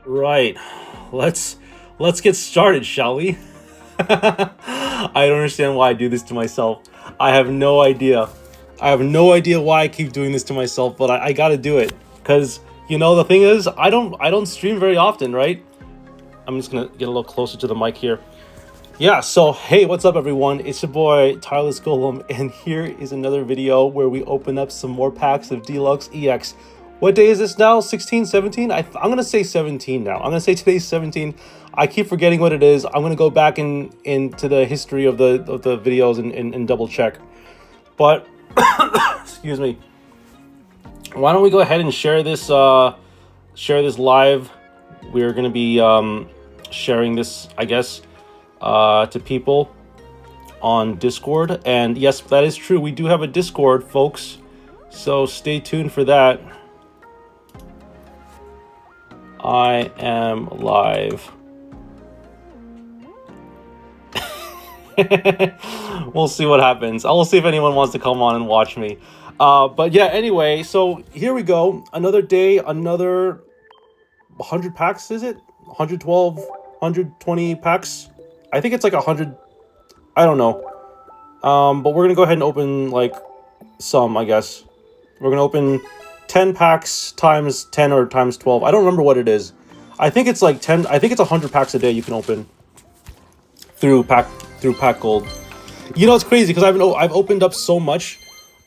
Right. Let's let's get started, shall we? I don't understand why I do this to myself. I have no idea. I have no idea why I keep doing this to myself, but I gotta do it. Cause the thing is, I don't stream very often, right? I'm just gonna get a little closer to the mic here. Yeah, so hey, what's up everyone? It's your boy Tireless Golem, and here is another video where we open up some more packs of Deluxe EX. What day is this now? 16, 17? I'm gonna say 17 now. I'm gonna say today's 17. I keep forgetting what it is. I'm gonna go back into the history of the videos and double check. But excuse me. Why don't we go ahead and share this live? We're gonna be sharing this, I guess, to people on Discord. And yes, that is true. We do have a Discord, folks. So stay tuned for that. I am live. We'll see what happens. I will see if anyone wants to come on and watch me. But yeah, anyway, so here we go. Another day, another 100 packs, is it? 112, 120 packs? I think it's like 100. I don't know. But we're going to go ahead and open like some, I guess. We're going to open 10 packs times 10 or times 12. I don't remember what it is. I think it's like 10. I think it's 100 packs a day you can open through pack gold. It's crazy because I've opened up so much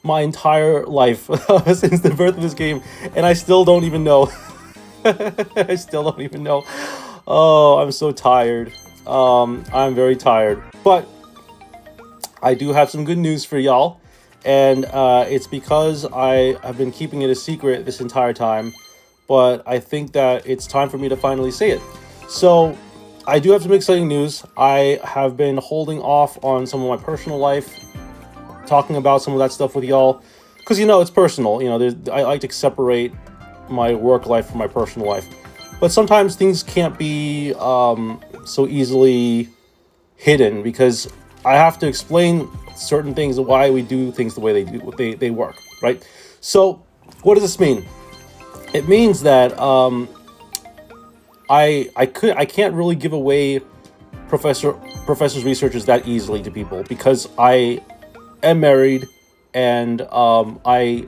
my entire life since the birth of this game, and I still don't even know. I still don't even know. Oh, I'm so tired. I'm very tired. But I do have some good news for y'all. And it's because I have been keeping it a secret this entire time. But I think that it's time for me to finally say it. So I do have some exciting news. I have been holding off on some of my personal life, talking about some of that stuff with y'all. Because, it's personal. I like to separate my work life from my personal life. But sometimes things can't be so easily hidden because I have to explain certain things, why we do things the way they work, right? So what does this mean? It means that I can't really give away professors researches that easily to people because I am married and I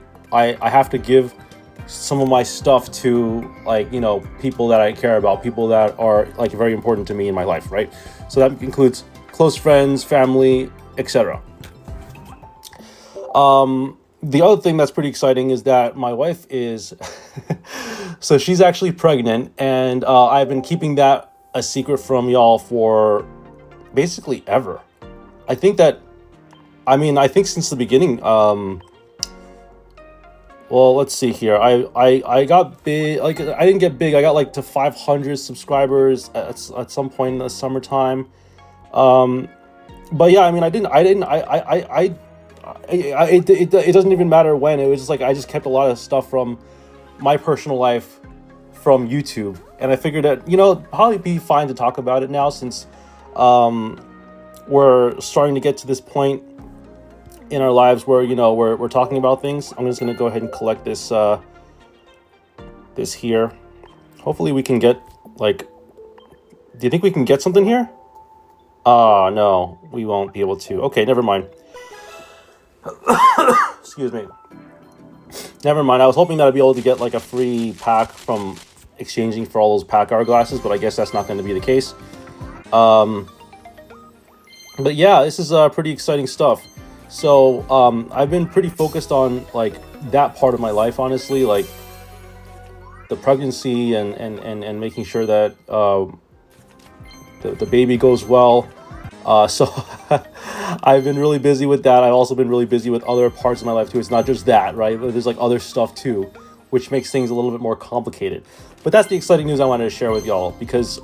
have to give some of my stuff to people that I care about, people that are very important to me in my life, right? So that includes close friends, family, etc. The other thing that's pretty exciting is that my wife is so she's actually pregnant, and I've been keeping that a secret from y'all for basically ever. I think since the beginning. Well, let's see here. I got big. I didn't get big. I got to 500 subscribers at some point in the summertime. But yeah, it doesn't even matter when. It was just I just kept a lot of stuff from my personal life from YouTube, and I figured that it'd probably be fine to talk about it now since we're starting to get to this point in our lives where we're talking about things. I'm just gonna go ahead and collect this this here. Hopefully we can get do you think we can get something here? No, we won't be able to. Okay, never mind. Excuse me. Never mind. I was hoping that I'd be able to get a free pack from exchanging for all those pack hourglasses, but I guess that's not going to be the case. But yeah, this is pretty exciting stuff. So I've been pretty focused on that part of my life, honestly, the pregnancy and making sure that the baby goes well. So I've been really busy with that. I've also been really busy with other parts of my life too. It's not just that, right? There's other stuff too, which makes things a little bit more complicated. But that's the exciting news I wanted to share with y'all because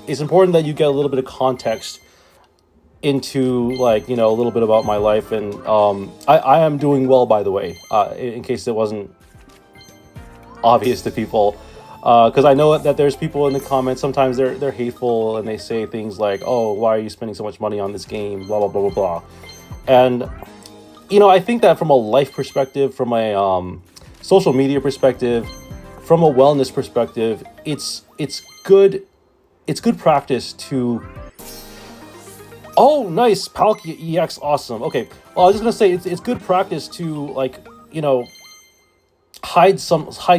it's important that you get a little bit of context into a little bit about my life. And I am doing well, by the way, in case it wasn't obvious to people. Because I know that there's people in the comments, sometimes they're hateful and they say things like, oh, why are you spending so much money on this game, blah, blah, blah, blah, blah. And, I think that from a life perspective, from a social media perspective, from a wellness perspective, it's good practice to. Oh, nice, Palkia EX, awesome. Okay, well, I was just gonna say it's good practice to, like, you know, hide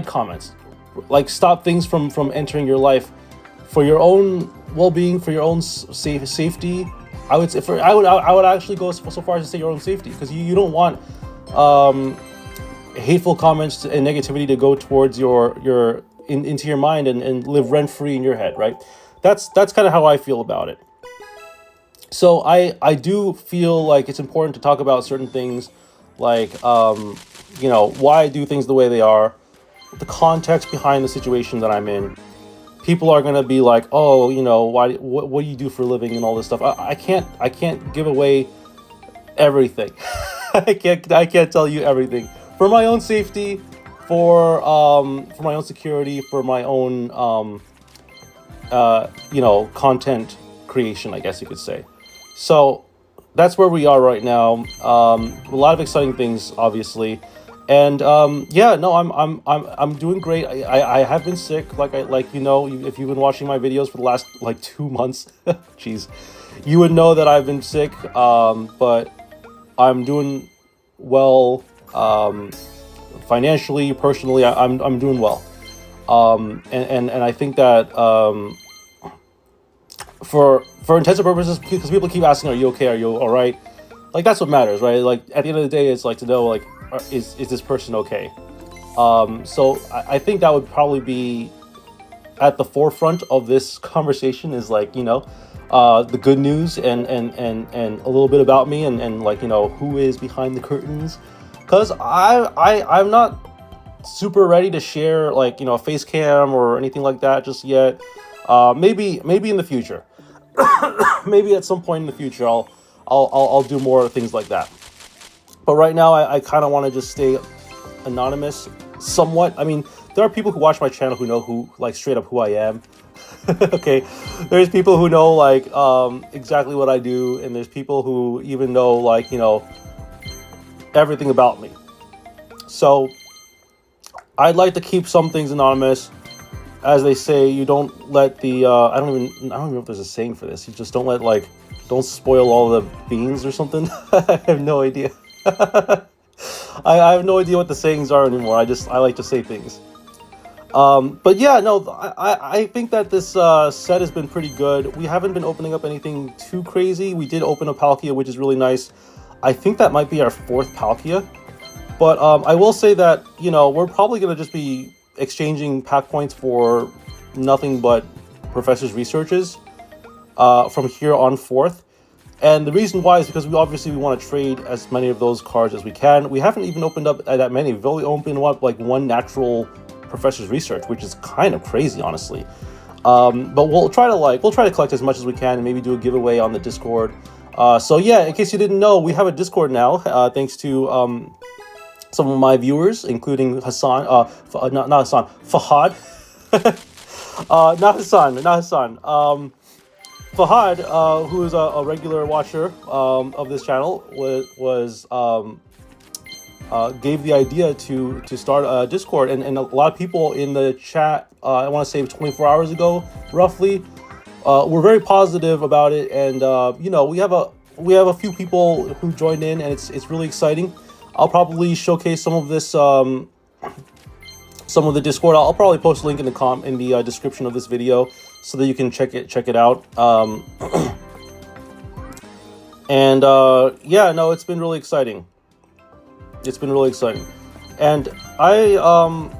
comments, like stop things from entering your life for your own well-being, for your own safety. I would say I would actually go so far as to say your own safety, because you don't want hateful comments and negativity to go towards into your mind and live rent free in your head, right? That's kind of how I feel about it. So I do feel like it's important to talk about certain things, like you know, why I do things the way they are, the context behind the situation that I'm in. People are gonna be like, oh, you know, what do you do for a living and all this stuff. I can't give away everything. I can't tell you everything for my own safety, for my own security, for my own you know, content creation, I guess you could say. So that's where we are right now. A lot of exciting things, obviously. And yeah, no, I'm doing great. I have been sick, like you know, if you've been watching my videos for the last like 2 months, jeez, you would know that I've been sick. But I'm doing well, financially, personally. I'm doing well. And I think that for intensive purposes, because people keep asking, "Are you okay? Are you all right?" Like, that's what matters, right? Like, at the end of the day, it's like to know, like, is this person okay? So I think that would probably be at the forefront of this conversation, is, like, you know, the good news and a little bit about me, and like, you know, who is behind the curtains, because I'm not super ready to share, like, you know, a face cam or anything like that just yet. Maybe in the future. Maybe at some point in the future I'll do more things like that. But right now I kind of want to just stay anonymous somewhat. I mean, there are people who watch my channel who know who, like, straight up who I am. Okay, there's people who know, like, exactly what I do, and there's people who even know, like, you know, everything about me. So I'd like to keep some things anonymous. As they say, you don't let the I don't even know if there's a saying for this. You just don't let, like, don't spoil all the beans or something. I have no idea. I have no idea what the sayings are anymore. I like to say things. But yeah, no, I think that this set has been pretty good. We haven't been opening up anything too crazy. We did open a Palkia, which is really nice. I think that might be our 4th Palkia. But I will say that, you know, we're probably going to just be exchanging pack points for nothing but Professor's Researches from here on forth. And the reason why is because we want to trade as many of those cards as we can. We haven't even opened up that many. We've only opened up like one natural Professor's Research, which is kind of crazy, honestly. But we'll try to collect as much as we can, and maybe do a giveaway on the Discord. So yeah, in case you didn't know, we have a Discord now, thanks to some of my viewers, including Hassan, not Hassan, Fahad. Not Hassan. Fahad, who is a regular watcher of this channel, gave the idea to start a Discord, and a lot of people in the chat, I want to say 24 hours ago, roughly, were very positive about it, and you know, we have a few people who joined in, and it's really exciting. I'll probably showcase some of this, some of the Discord. I'll probably post a link in the description of this video so that you can check it out. And yeah, no, it's been really exciting. And I'm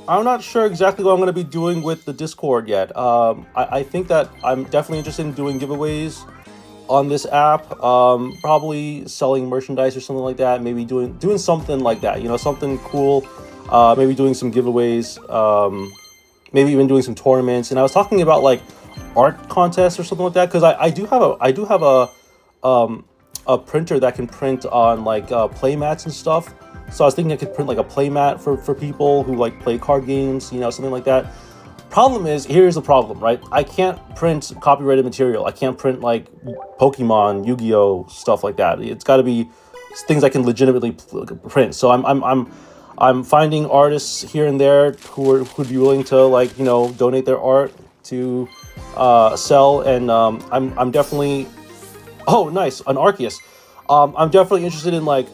not sure exactly what I'm going to be doing with the Discord yet. I think that I'm definitely interested in doing giveaways on this app, probably selling merchandise or something like that, maybe doing something like that, you know, something cool, maybe doing some giveaways, maybe even doing some tournaments. And I was talking about, like, art contests or something like that, because I do have a printer that can print on, like, play mats and stuff. So I was thinking I could print, like, a play mat for people who, like, play card games, you know, something like that. Problem is, here's the problem, right? I can't print copyrighted material. I can't print, like, Pokemon, Yu-Gi-Oh, stuff like that. It's got to be things I can legitimately print. So I'm finding artists here and there who'd be willing to, like, donate their art to sell, and I'm definitely, oh, nice, an Arceus. I'm definitely interested in, like,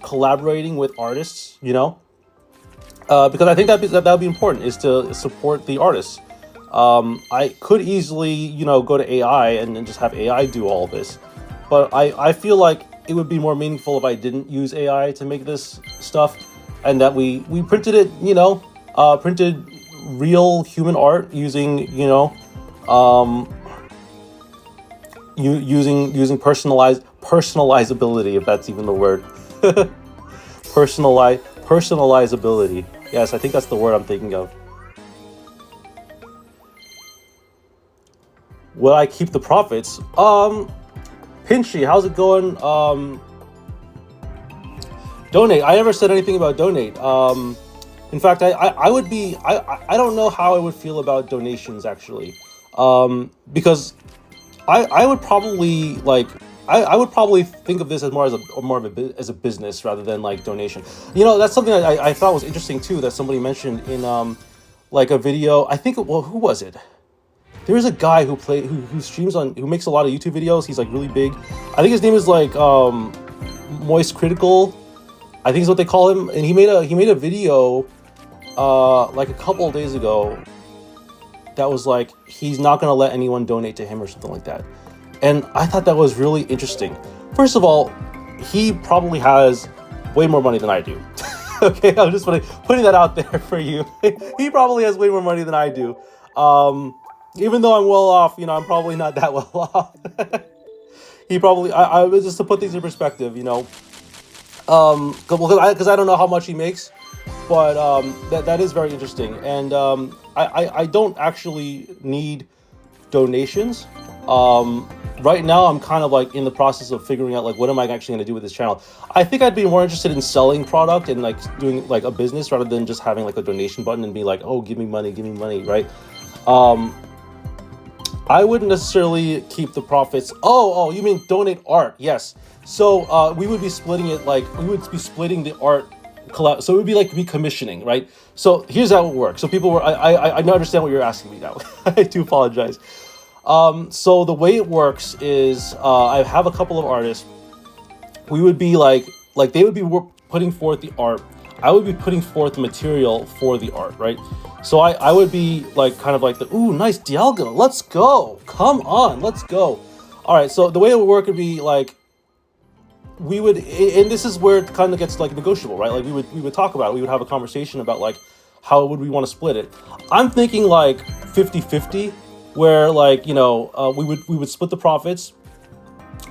collaborating with artists, because I think that'd be important, is to support the artists. I could easily, go to AI and then just have AI do all this, but I feel like it would be more meaningful if I didn't use AI to make this stuff, and that we printed it, printed real human art using, using personalizability, if that's even the word. Personalizability. Yes, I think that's the word I'm thinking of. Will I keep the profits? Pinchy, how's it going? Donate. I never said anything about donate. In fact, I would be, I don't know how I would feel about donations, actually. Because I would probably, like, I would probably think of this as more of a business rather than, like, donation. That's something I thought was interesting too, that somebody mentioned in like a video. I think, well, who was it? There is a guy who streams on, who makes a lot of YouTube videos. He's, like, really big. I think his name is, like, Moist Critical, I think is what they call him. And he made a video like a couple of days ago that was like, he's not gonna let anyone donate to him or something like that. And I thought that was really interesting. First of all, he probably has way more money than I do. Okay, I'm just putting that out there for you. He probably has way more money than I do. Even though I'm well off, I'm probably not that well off. He probably, I was, just to put things in perspective, because I don't know how much he makes, but that is very interesting. And I don't actually need donations. Right now, I'm kind of, like, in the process of figuring out, like, what am I actually going to do with this channel. I think I'd be more interested in selling product and, like, doing, like, a business rather than just having, like, a donation button and be like, oh, give me money, right? I wouldn't necessarily keep the profits. Oh, you mean donate art? Yes. So we would be splitting it, like, we would be splitting the art collab. So it would be like me commissioning, right? So here's how it works. So people were, I don't understand what you're asking me now. I do apologize. So the way it works is, I have a couple of artists. We would be like they would be putting forth the art. I would be putting forth the material for the art, right? So I would be, like, kind of like ooh, nice Dialga, let's go. Come on, let's go. All right, so the way it would work would be, like, we would, and this is where it kind of gets, like, negotiable, right? Like, we would talk about it. We would have a conversation about, like, how would we want to split it. I'm thinking, like, 50-50, where, like, we would split the profits.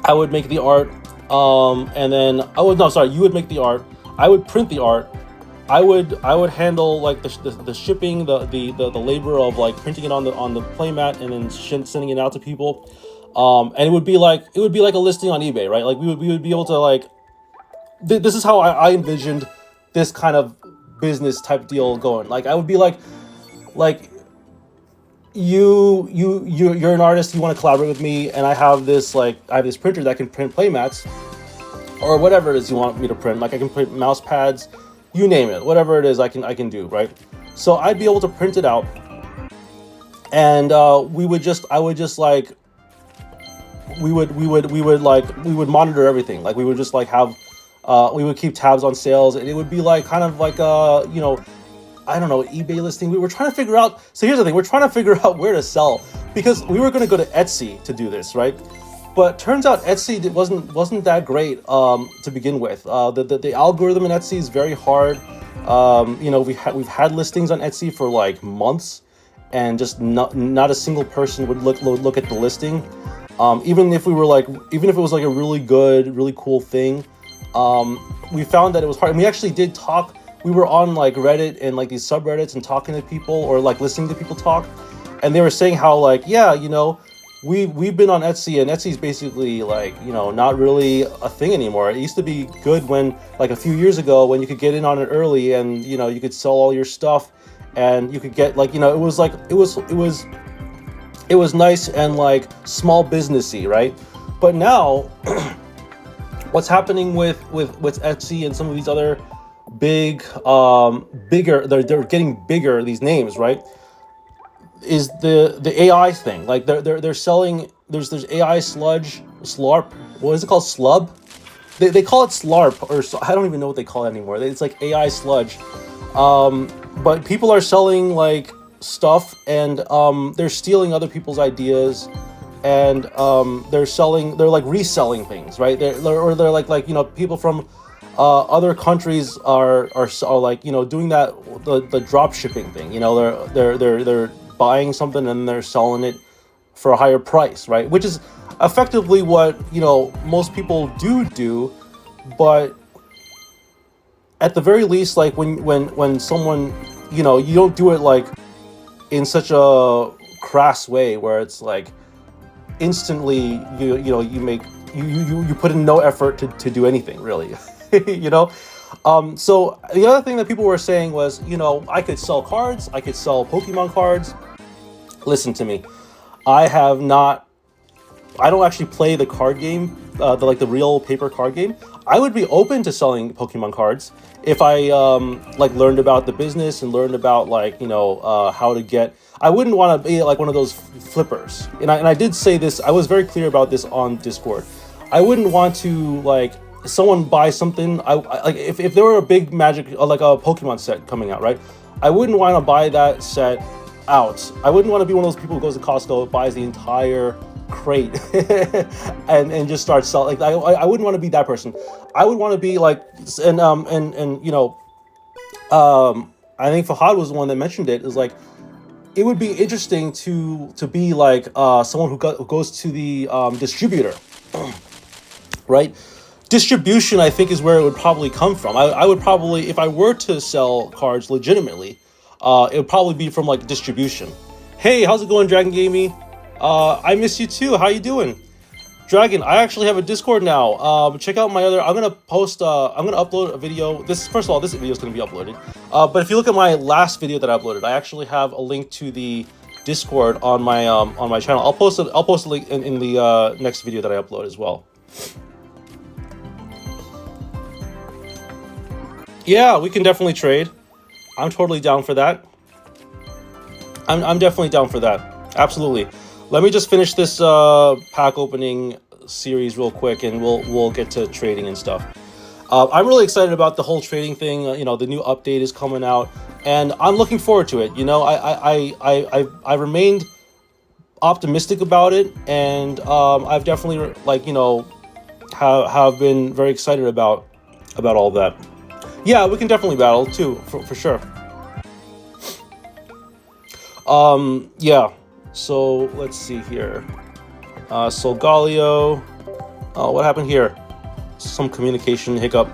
I would make the art, and then you would make the art. I would print the art. I would handle, like, the shipping, the labor of, like, printing it on the playmat and then sending it out to people. And it would be like a listing on eBay, right? Like, we would be able to, like, this is how I envisioned this kind of business type deal going. Like, I would be like you're an artist, you want to collaborate with me, and I have this printer that can print playmats or whatever it is you want me to print. Like, I can print mouse pads, you name it, whatever it is I can do, right? So I'd be able to print it out, and we would monitor everything. Like, we would just, like, have we would keep tabs on sales, and it would be like kind of like I don't know, eBay listing. We were trying to figure out. So here's the thing: we're trying to figure out where to sell, because we were going to go to Etsy to do this, right? But turns out Etsy wasn't that great to begin with. The algorithm in Etsy is very hard. We've had listings on Etsy for, like, months, and just not a single person would look at the listing. Even if it was, like, a really good, really cool thing, we found that it was hard. And we actually did talk. We were on, like, Reddit and, like, these subreddits and talking to people, or, like, listening to people talk, and they were saying how, like, yeah, we've been on Etsy, and Etsy's basically, like, not really a thing anymore. It used to be good when, like, a few years ago, when you could get in on it early, and you could sell all your stuff, and you could get, like, it was nice and, like, small businessy, right? But now what's happening with Etsy and some of these other bigger. They're getting bigger. These names, right? Is the AI thing. Like they're selling. There's AI Slarp. What is it called? Slub. They call it Slarp, or I don't even know what they call it anymore. It's like AI sludge. But people are selling like stuff, and they're stealing other people's ideas, and they're like reselling things, right? They're like people from other countries are like doing that, the drop shipping thing. They're buying something and they're selling it for a higher price, right? Which is effectively what most people do, but at the very least, like when someone you don't do it like in such a crass way where it's like instantly you put in no effort to do anything really. you know so the other thing that people were saying was, I could sell cards, I could sell Pokemon cards. Listen to me, I don't actually play the card game, the real paper card game. I would be open to selling Pokemon cards if I learned about the business and learned about how to get. I wouldn't want to be like one of those flippers. And I did say this. I was very clear about this on Discord. I wouldn't want to someone buy something. I like if there were a big Magic like a Pokemon set coming out, right? I wouldn't want to buy that set out. I wouldn't want to be one of those people who goes to Costco, buys the entire crate and just start selling. I wouldn't want to be that person. I would want to be like, I think Fahad was the one that mentioned it, is like it would be interesting to be like someone who goes to the distributor, right? Distribution, I think, is where it would probably come from. I would probably, if I were to sell cards legitimately, it would probably be from like distribution. Hey, how's it going, Dragon Gamey? I miss you too. How you doing? Dragon, I actually have a Discord now. Check out my other. I'm gonna upload a video. First of all, this video is gonna be uploaded. But if you look at my last video that I uploaded, I actually have a link to the Discord on my channel. I'll post a link in the next video that I upload as well. Yeah, we can definitely trade. I'm totally down for that. I'm definitely down for that. Absolutely. Let me just finish this pack opening series real quick, and we'll get to trading and stuff. I'm really excited about the whole trading thing. The new update is coming out, and I'm looking forward to it. I remained optimistic about it, and I've definitely have been very excited about all that. Yeah, we can definitely battle too, for sure. Yeah. So let's see here. Solgaleo. Oh, what happened here? Some communication hiccup.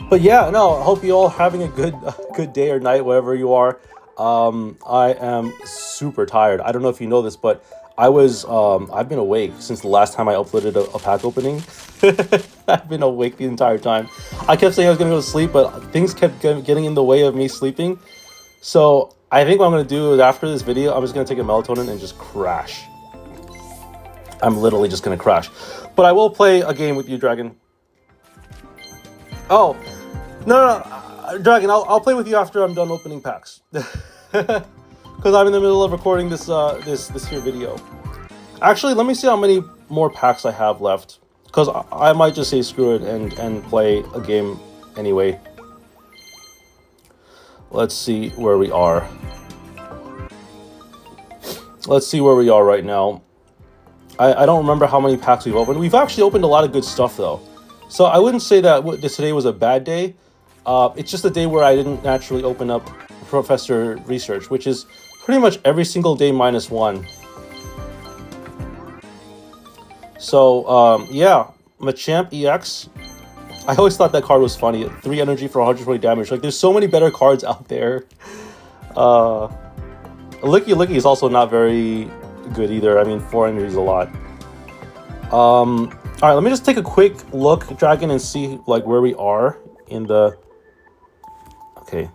But yeah, no. I hope you all having a good day or night, wherever you are. I am super tired. I don't know if you know this, but I've been awake since the last time I uploaded a pack opening. I've been awake the entire time. I kept saying I was gonna go to sleep, but things kept getting in the way of me sleeping. So I think what I'm going to do is, after this video, I'm just going to take a melatonin and just crash. I'm literally just going to crash. But I will play a game with you, Dragon. Oh, no, Dragon, I'll play with you after I'm done opening packs. Because I'm in the middle of recording this here video. Actually, let me see how many more packs I have left. Because I might just say screw it and play a game anyway. Let's see where we are. Let's see where we are right now. I don't remember how many packs we've opened. We've actually opened a lot of good stuff, though. So I wouldn't say that today was a bad day. It's just a day where I didn't naturally open up Professor Research, which is pretty much every single day -1. So, yeah. Machamp EX. I always thought that card was funny. 3 energy for 120 damage. Like, there's so many better cards out there. Licky is also not very good either. I mean, 4 energy is a lot. Alright, let me just take a quick look, Dragon, and see, like, where we are in the... Okay.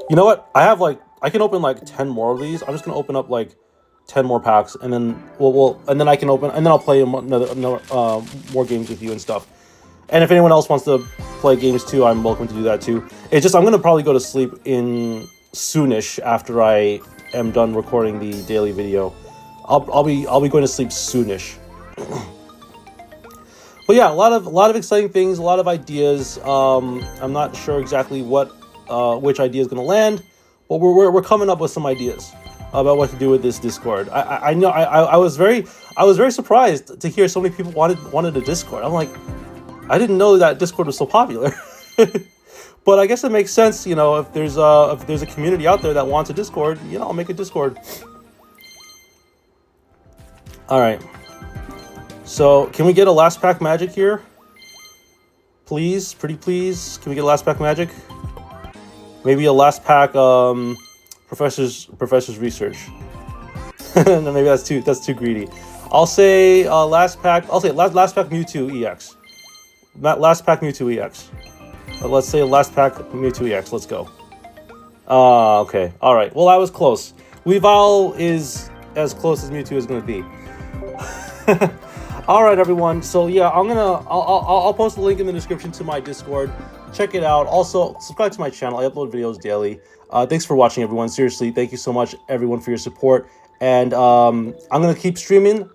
You know what? I can open, like, 10 more of these. I'm just gonna open up, like, 10 more packs, and then, and then I can open... And then I'll play another more games with you and stuff. And if anyone else wants to play games too, I'm welcome to do that too. It's just I'm gonna probably go to sleep in soonish after I am done recording the daily video. I'll be going to sleep soonish. But yeah, a lot of exciting things, a lot of ideas. I'm not sure exactly which idea is gonna land, but we're coming up with some ideas about what to do with this Discord. I know I was very surprised to hear so many people wanted a Discord. I'm like, I didn't know that Discord was so popular. But I guess it makes sense, you know, if there's a community out there that wants a Discord, you know, I'll make a Discord. All right. So can we get a last pack magic here? Please, pretty please. Can we get a last pack magic? Maybe a last pack professor's research. No, maybe that's too greedy. I'll say last pack. I'll say last pack Mewtwo EX. Last pack Mewtwo EX. Let's say last pack Mewtwo EX. Let's go. Okay. All right. Well, that was close. Weavile is as close as Mewtwo is going to be. All right, everyone. So yeah, I'll post a link in the description to my Discord. Check it out. Also, subscribe to my channel. I upload videos daily. Thanks for watching, everyone. Seriously, thank you so much, everyone, for your support. And I'm gonna keep streaming